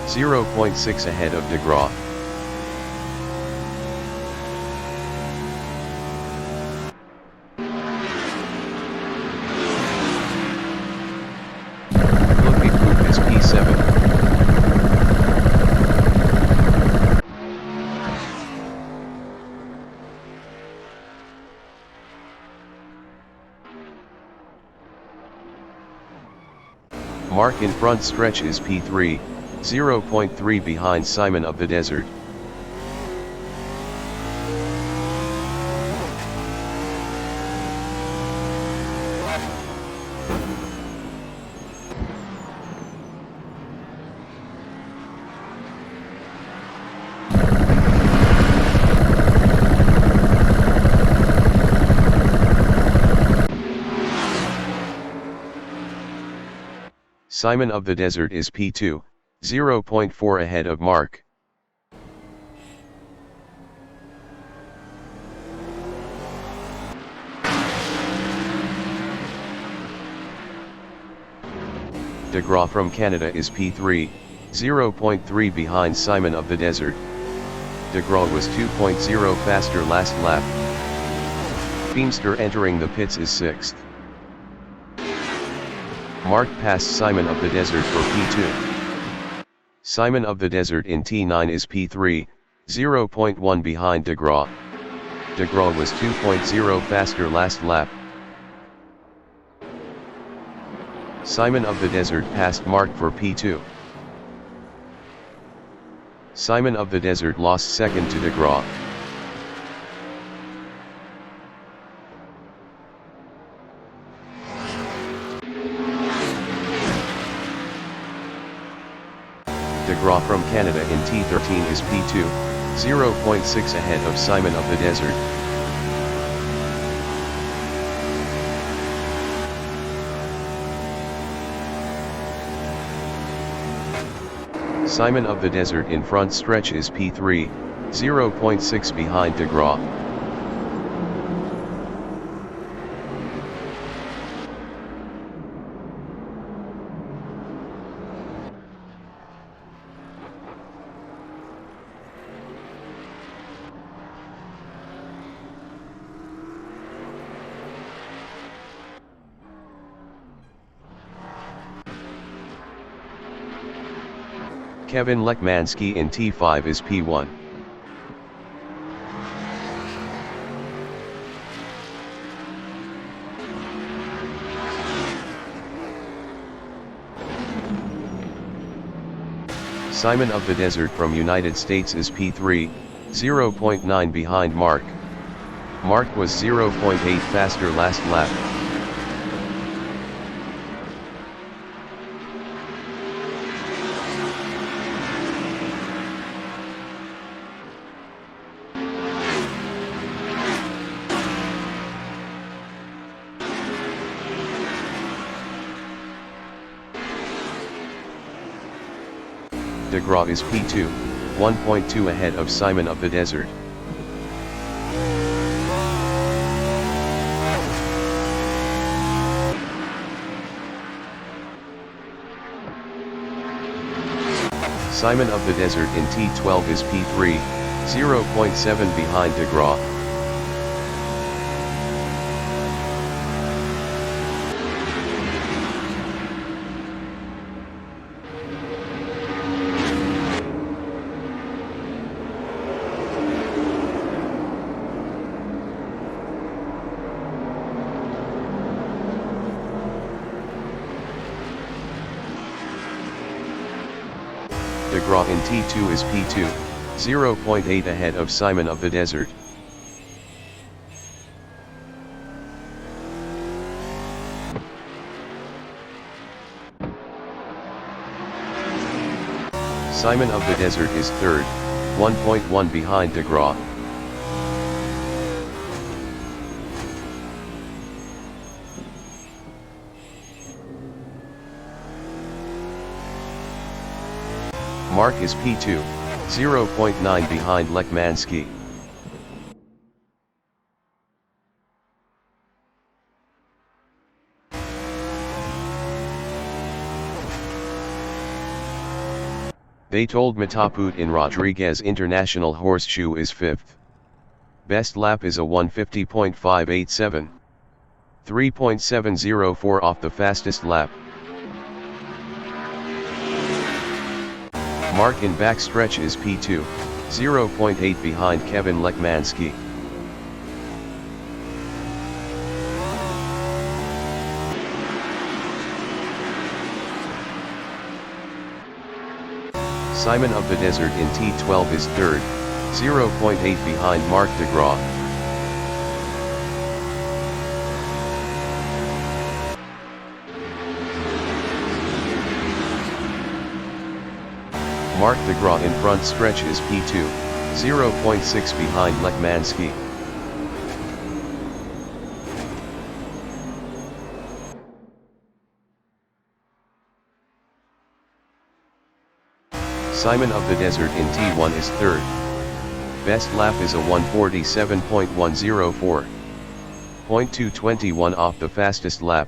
0.6 ahead of DeGraw. Mark in front stretch is P3, 0.3 behind Simon of the Desert. Simon of the Desert is P2, 0.4 ahead of Mark. DeGraw from Canada is P3, 0.3 behind Simon of the Desert. DeGraw was 2.0 faster last lap. Feemster entering the pits is 6th. Mark passed Simon of the Desert for P2. Simon of the Desert in T9 is P3, 0.1 behind DeGraw. DeGraw was 2.0 faster last lap. Simon of the Desert passed Mark for P2. Simon of the Desert lost second to DeGraw. DeGraw from Canada in T13 is P2, 0.6 ahead of Simon of the Desert. Simon of the Desert in front stretch is P3, 0.6 behind DeGraw. Kevin Lekmanski in T5 is P1. Simon of the Desert from United States is P3, 0.9 behind Mark. Mark was 0.8 faster last lap. DeGraw is P2, 1.2 ahead of Simon of the Desert. Simon of the Desert in T12 is P3, 0.7 behind DeGraw. DeGraw in T2 is P2, 0.8 ahead of Simon of the Desert. Simon of the Desert is third, 1.1 behind DeGraw. Mark is P2, 0.9 behind Lekmanski. Betold Mataput in Rodriguez International Horseshoe is 5th. Best lap is a 150.587. 3.704 off the fastest lap. Mark in backstretch is P2, 0.8 behind Kevin Lekmanski. Simon of the Desert in T12 is third, 0.8 behind Marc de Graaf. Marc de Graaf in front stretch is P2, 0.6 behind Lekmanski. Simon of the Desert in T1 is third. Best lap is a 1:47.104. 0.221 off the fastest lap.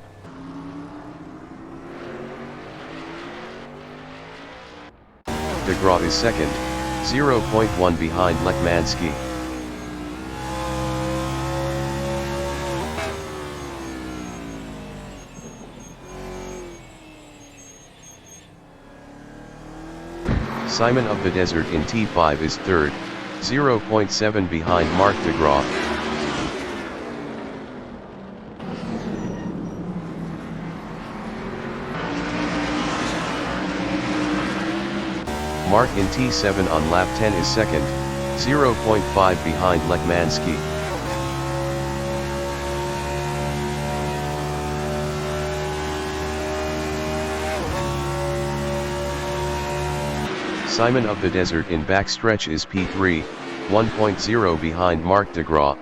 De Graaf is second, 0.1 behind Lekmanski. Simon of the Desert in T5 is third, 0.7 behind Marc de Graaf. Marc in T7 on lap 10 is second, 0.5 behind Lekmanski. Simon of the Desert in backstretch is P3, 1.0 behind Marc de Graaf.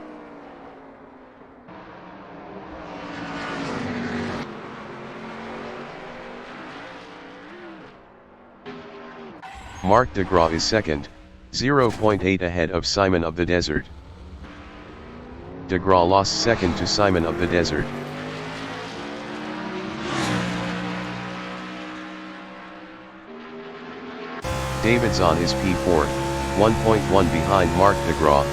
Marc de Graaf is second, 0.8 ahead of Simon of the Desert. De Graaf lost second to Simon of the Desert. Davidson is P4, 1.1 behind Marc de Graaf.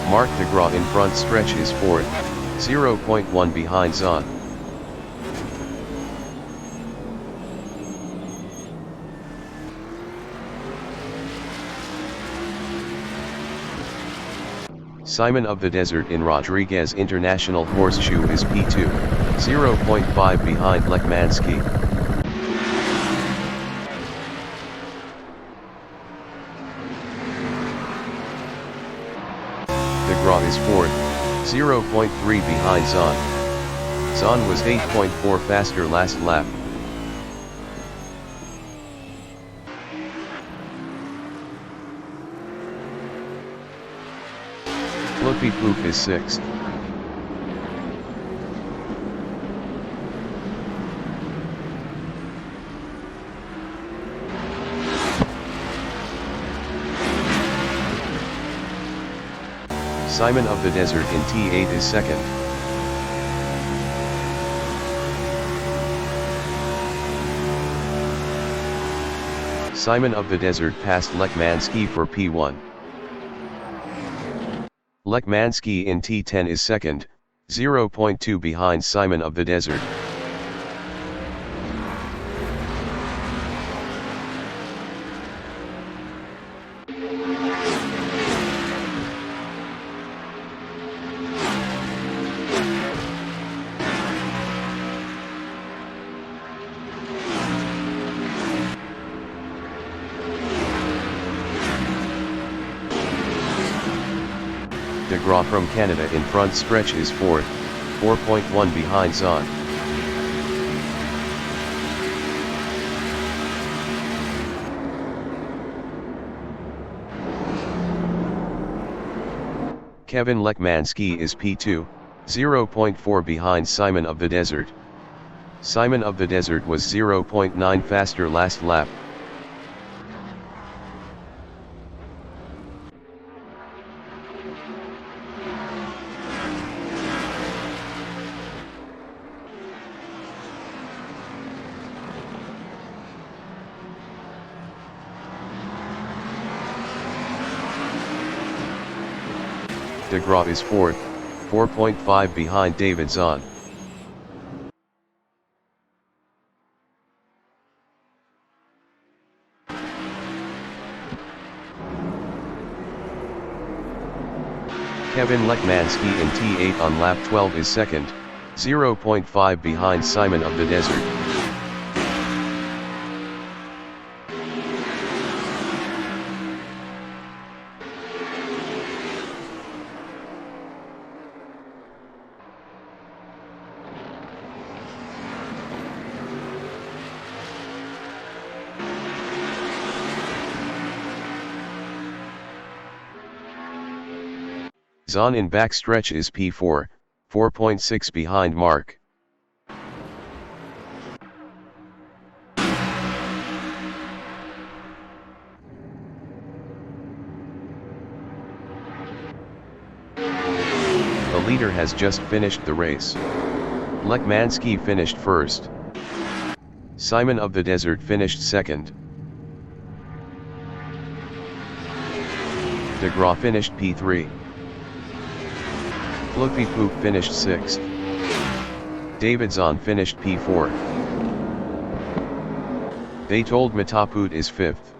Marc de Graaf in front stretch is fourth, 0.1 behind Zahn. Simon of the Desert in Rodriguez International Horseshoe is P2, 0.5 behind Lekmanski. De Graaf is fourth, 0.3 behind Zahn. Zahn was 8.4 faster last lap. Fluffy Poop is sixth. Simon of the Desert in T8 is second. Simon of the Desert passed Lekmanski for P1. Lekmanski in T10 is second, 0.2 behind Simon of the Desert. De Graaf from Canada in front stretch is fourth, 4.1 behind Zahn. Kevin Lekmanski is P2, 0.4 behind Simon of the Desert. Simon of the Desert was 0.9 faster last lap. De Graaf is fourth, 4.5 behind Davidson. Kevin Lekmanski in T8 on lap 12 is second, 0.5 behind Simon of the Desert. Zahn in backstretch is P4, 4.6 behind Mark. The leader has just finished the race. Lekmanski finished first. Simon of the Desert finished second. De Graaf finished P3. Fluffy Poop finished 6th. David Zahn finished P4. They told Mataput is 5th.